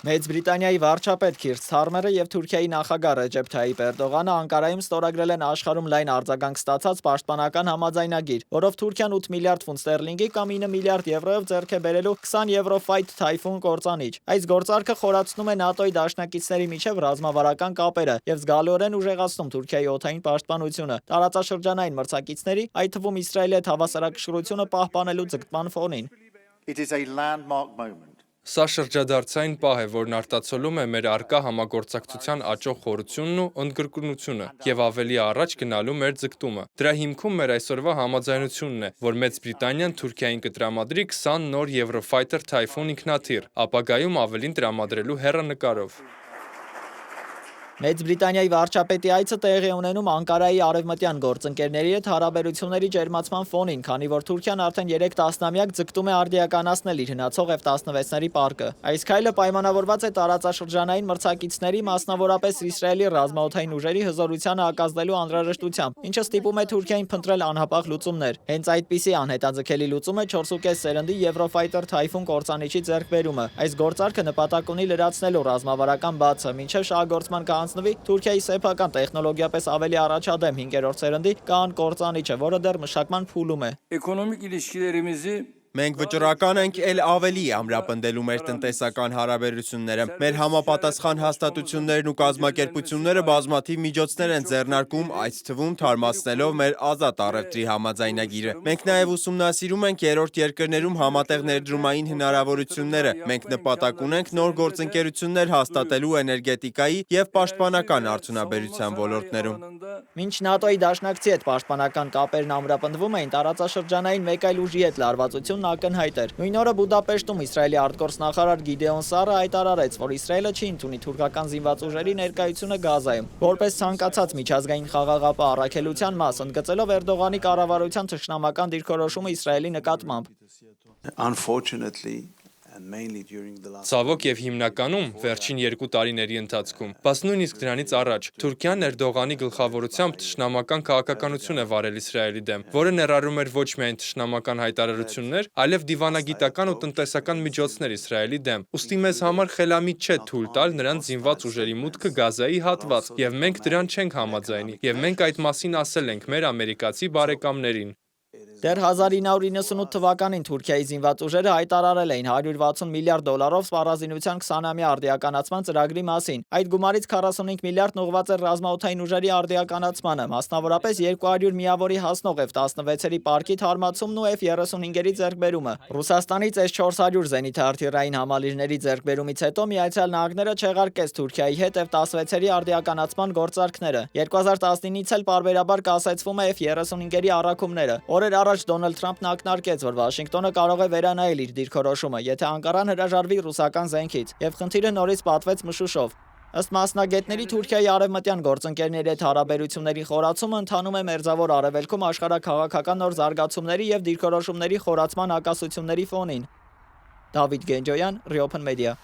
Մեծ Բրիտանիայի վարչապետ Քիր Սթարմերը եւ Թուրքիայի նախագահ Ռեջեփ Թայիփ Էրդողանը Անկարայում ստորագրել են աշխարհում լայն արձագանք ստացած պաշտպանական համաձայնագիր, որով Թուրքիան 8 միլիարդ ֆունտ ստերլինգի կամ 9 միլիարդ եվրոյով ձեռք է բերելու 20 Eurofighter Typhoon կործանիչ։ Այս գործարքը խորացնում է ՆԱՏՕ-ի դաշնակիցների միջև ռազմավարական կապերը եւ զգալիորեն ուժեղացնում Թուրքիայի օդային պաշտպանությունը տարածաշրջանային մրցակիցների, այդ թվում Իսրայելի հետ հավասարակշռությունը պահպանելու ձգտման ֆոնին։ It is a landmark moment. Սա շրջադարձային պահ է, որն արտացոլում է մեր առկա համագործակցության աճող խորությունն ու ընդգրկունությունը եւ ավելի առաջ գնալու մեր ձգտումը։ Դրա հիմքում մեր այսօրվա համաձայնությունն է, որ Մեծ Բրիտանիան Թուրքիային կտրամադրի 20 նոր Eurofighter Typhoon ինքնաթիռ, ապագայում ավելին տրամադրելու հեռանկարով։ Մեծ Բրիտանիայի վարչապետի այցը տեղի է ունենում Անկարայի արևմտյան գործընկերների հետ հարաբերությունների ջերմացման ֆոնին, քանի որ Թուրքիան արդեն 3 տասնամյակ ձգտում է արդիականացնել իր հնացող F-16-ների պարկը։ Այս քայլը պայմանավորված է տարածաշրջանային մրցակիցների, մասնավորապես Իսրայելի ռազմաօդային ուժերի հզորությանը հակազդելու անհրաժեշտությամբ, ինչը ստիպում է Թուրքիային փնտրել անհապաղ լուծումներ։ Հենց այդպիսի անհետաձգելի լուծում է 4.5 սերնդի Eurofighter Typhoon կործանիչի ձեռքբերումը։ Այս գործարքը նպատակ ունի լրացնելու ռազմավարական բացը, մինչև շահագործման Թուրքիայի սեփական տեխնոլոգիապես ավելի առաջադեմ 5-րդ սերնդի կան կործանիչը, որը դեռ մշակման փուլում է։ Էկոնոմիկ իլիշկիlerimizi Մենք վճռական ենք էլ ավելի ամրապնդելու մեր տնտեսական հարաբերությունները։ Մեր համապատասխան հաստատություններն ու կազմակերպությունները բազմաթիվ միջոցներ են ձեռնարկում, այդ թվում թարմացնելով մեր ազատ առևտրի համաձայնագիրը։ Մենք նաև ուսումնասիրում ենք երրորդ երկրներում համատեղ ներդրումային հնարավորությունները։ Մենք նպատակ ունենք նոր գործընկերություններ հաստատելու էներգետիկայի եւ պաշտպանական արդյունաբերության ոլորտներում։ Մինչ ՆԱՏՕ-ի դաշնակցի հետ պաշտպանական կապերն ամրապնդվում էին, տարածաշրջանային մեկ այլ ուժի հետ լարվածությունն ակնհայտ էր։ Նույն օրը Բուդապեշտում Իսրայելի արտգործնախարար Գիդեոն Սարը հայտարարեց, որ Իսրայելը չի ընդունի թուրքական զինված ուժերի ներկայությունը Գազայում, որպես ցանկացած միջազգային խաղաղապահ առաքելության մաս, ընդգծելով Էրդողանի կառավարության թշնամական դիրքորոշումը Իսրայելի նկատմամբ։ Ցավոք եւ հիմնականում վերջին 2 տարիների ընթացքում, բայց նույնիսկ դրանից առաջ, Թուրքիան Էրդողանի գլխավորությամբ թշնամական քաղաքականություն է վարել Իսրայելի դեմ, որը ներառում էր ոչ միայն թշնամական հայտարարություններ, այլև դիվանագիտական ու տնտեսական միջոցներ Իսրայելի դեմ։ Ուստի մեզ համար խելամիտ չէ թույլ տալ նրանց զինված ուժերի մուտքը Գազայի հատված, եւ մենք դրան չենք համաձայնի, եւ մենք այդ մասին ասել ենք մեր ամերիկացի բարեկամներին։ Դեռ 1998 թվականին Թուրքիայի զինված ուժերը հայտարարել էին 160 միլիարդ դոլարով սպառազինության 20-ամյա արդիականացման ծրագրի մասին։ Այդ գումարից 45 միլիարդն ուղղված էր ռազմաօդային ուժերի արդիականացմանը, մասնավորապես 200 միավորի հասնող F-16-երի պարկի թարմացումն ու F-35-երի ձեռքբերումը։ Ռուսաստանից S-400 զենիթահրթիռային համալիրների ձեռքբերումից հետո Միացյալ Նահանգները չեղարկեց Թուրքիայի հետ F-16-երի արդիականացման գործարքները։ 2019-ից էլ պարբերաբար կասեցվում է F-35-երի առաքումները։ Օրեր առաջ Դոնալդ Թրամփն ակնարկեց, որ Վաշինգտոնը կարող է վերանայել իր դիրքորոշումը, եթե Անկարան հրաժարվի ռուսական զենքից, եւ խնդիրը նորից պատվեց մշուշով։ Ըստ մասնագետների Թուրքիայի արևմտյան գործընկերների հետ հարաբերությունների խորացումը ընթանում է Մերձավոր Արևելքում աշխարհաքաղաքական նոր զարգացումների եւ դիրքորոշումների խորացման ակասությունների ֆոնին։ Դավիթ Գենջոյան, Reopen Media։